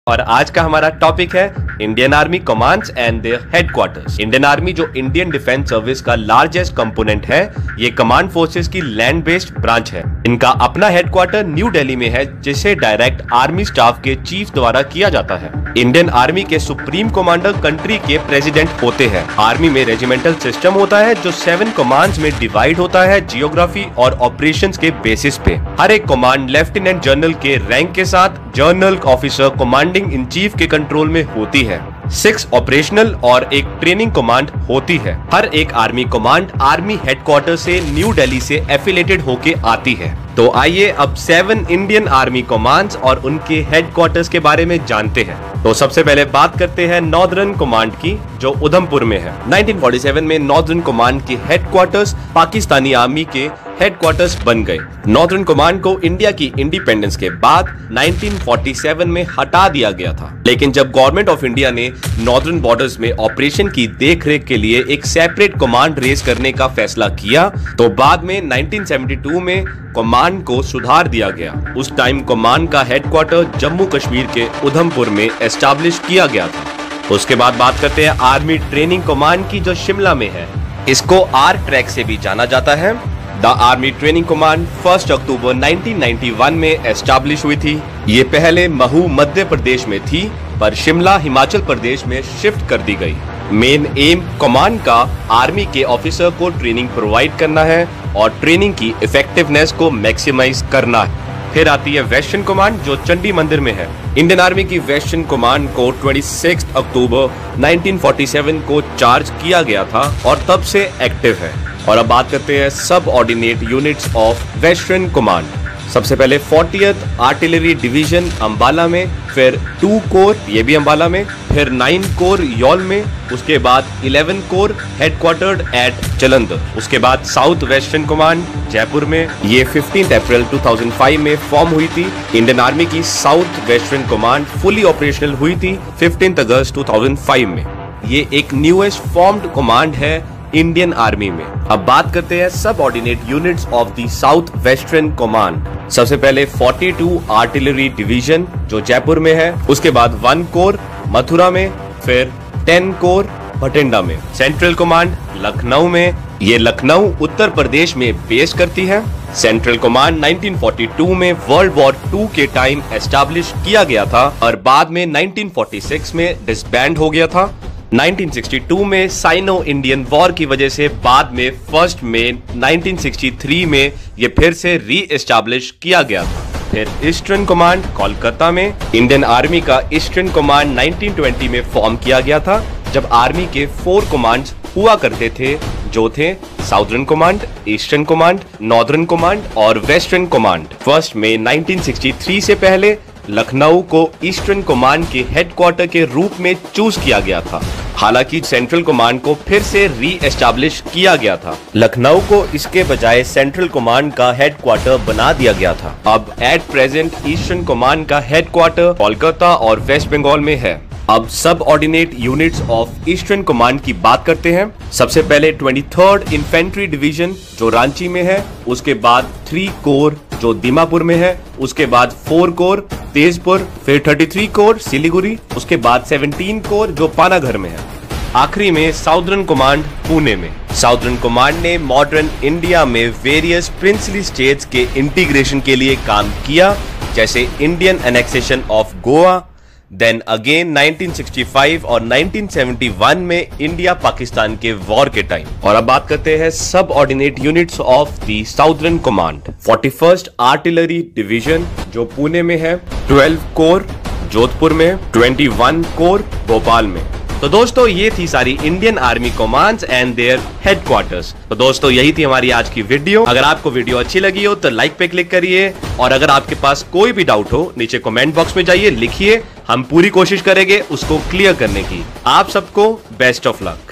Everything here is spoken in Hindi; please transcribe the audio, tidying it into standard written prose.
और आज का हमारा टॉपिक है Indian army commands and their headquarters. Indian army जो इंडियन डिफेंस सर्विस का लार्जेस्ट कंपोनेंट है, ये कमांड फोर्सेस की लैंड बेस्ड ब्रांच है। इनका अपना हेडक्वार्टर न्यू दिल्ली में है, जिसे डायरेक्ट आर्मी स्टाफ के चीफ द्वारा किया जाता है। इंडियन आर्मी के सुप्रीम कमांडर कंट्री के प्रेसिडेंट होते हैं। आर्मी में रेजिमेंटल सिस्टम होता है जो 7 कमांड्स में डिवाइड होता है जियोग्राफी और ऑपरेशंस के बेसिस पे। हर एक कमांड लेफ्टिनेंट जनरल के रैंक के साथ general officer commanding in chief के कंट्रोल में होती है। 6 ऑपरेशनल और एक ट्रेनिंग कमांड होती है। हर एक आर्मी कमांड आर्मी हेडक्वार्टर से न्यू दिल्ली से एफिलेटेड होके आती है। तो आइए अब 7 इंडियन आर्मी कमांड्स और उनके हेडक्वार्टर्स के बारे में जानते हैं। तो सबसे पहले बात करते हैं नॉर्दर्न कमांड की, जो उधमपुर में है। 1947 में नॉर्दर्न कमांड के हेडक्वार्टर्स पाकिस्तानी आर्मी के हेडक्वार्टर्स बन गए। नॉर्दर्न कमांड को इंडिया की इंडिपेंडेंस के बाद 1947 में हटा दिया गया था, लेकिन जब गवर्नमेंट ऑफ इंडिया ने नॉर्दर्न बॉर्डर्स में ऑपरेशन की देखरेख के लिए एक सेपरेट कमांड रेज करने का फैसला किया, तो बाद में 1972 में कमांड को सुधार दिया गया। उस टाइम कमांड का हेडक्वार्टर जम्मू कश्मीर के उधमपुर में एस्टैब्लिश किया गया था। उसके बाद बात करते हैं आर्मी ट्रेनिंग कमांड की, जो शिमला में है। इसको आर ट्रैक से भी जाना जाता है। द आर्मी ट्रेनिंग कमांड 1 अक्टूबर 1991 में एस्टैब्लिश हुई थी। ये पहले महू मध्य प्रदेश में थी, पर शिमला हिमाचल प्रदेश में शिफ्ट कर दी गई। मेन एम कमांड का आर्मी के ऑफिसर को ट्रेनिंग प्रोवाइड करना है और ट्रेनिंग की इफेक्टिवनेस को मैक्सिमाइज करना है। फिर आती है वेस्टर्न कमांड, जो चंडी मंदिर में है। इंडियन आर्मी की वेस्टर्न कमांड को 26 अक्टूबर 1947 को चार्ज किया गया था और तब से एक्टिव है। और अब बात करते हैं सब ordinate units of western command. सबसे पहले 40th आर्टिलरी डिवीजन अंबाला में, फिर 2 कोर ये भी अंबाला में, फिर 9 कोर यौल में, उसके बाद 11 कोर हेडक्वार्टर्ड एट जालंधर। उसके बाद साउथ वेस्टर्न कमांड जयपुर में। ये 15 अप्रैल 2005 में फॉर्म हुई थी। इंडियन आर्मी की south western command fully operational हुई थी 15 अगस्त 2005 में। ये एक न्यूएस्ट फॉर्म्ड कमांड है इंडियन आर्मी में। अब बात करते हैं सब ordinate units of the south western command. सबसे पहले 42 आर्टिलरी डिवीजन, जो जयपुर में है। उसके बाद 1 कोर मथुरा में, फिर 10 कोर भटिंडा में। सेंट्रल कमांड लखनऊ में। ये लखनऊ उत्तर प्रदेश में बेस करती है। सेंट्रल कमांड 1942 में वर्ल्ड वॉर 2 के टाइम एस्टैब्लिश किया गया था और बाद में 1946 में डिसबैंड हो गया था। 1962 में साइनो इंडियन वॉर की वजह से बाद में 1 मई 1963 में ये फिर से री एस्टैब्लिश किया गया था। फिर ईस्टर्न कमांड कोलकाता में। इंडियन आर्मी का ईस्टर्न कमांड 1920 में फॉर्म किया गया था, जब आर्मी के 4 कमांड्स हुआ करते थे, जो थे southern command, eastern command, northern command और वेस्टर्न कमांड। 1 मई 1963 से पहले लखनऊ को ईस्टर्न कमांड के हेडक्वार्टर के रूप में चूज किया गया था। हालांकि सेंट्रल कमांड को फिर से री एस्टैब्लिश किया गया था। लखनऊ को इसके बजाय सेंट्रल कमांड का हेडक्वार्टर बना दिया गया था। अब एट प्रेजेंट ईस्टर्न कमांड का हेडक्वार्टर कोलकाता और वेस्ट बंगाल में है। अब सब ordinate units of eastern command की बात करते हैं। सबसे पहले 23rd इन्फेंट्री डिवीजन, जो रांची में है। उसके बाद 3 कोर, जो दीमापुर में है। उसके बाद 4 कोर तेजपुर, फिर 33 कोर सिलीगुड़ी, उसके बाद 17 कोर जो पानागढ़ में है। आखिरी में साउदर्न कमांड पुणे में। साउदर्न कमांड ने मॉडर्न इंडिया में वेरियस प्रिंसली स्टेट्स के इंटीग्रेशन के लिए काम किया, जैसे Indian annexation of Goa, then again 1965 और 1971 में इंडिया पाकिस्तान के वॉर के टाइम। और अब बात करते हैं सब ordinate units of the southern command. 41st artillery division, जो पुणे में है। 12 कोर जोधपुर में। 21 कोर भोपाल में। तो दोस्तों, ये थी सारी Indian army commands and their headquarters. तो दोस्तों, यही थी हमारी आज की वीडियो। अगर आपको वीडियो अच्छी लगी हो तो लाइक पे क्लिक करिए, और अगर आपके पास कोई भी डाउट हो नीचे कमेंट बॉक्स में जाइए, लिखिए। हम पूरी कोशिश करेंगे उसको क्लियर करने की। आप सबको बेस्ट ऑफ लक।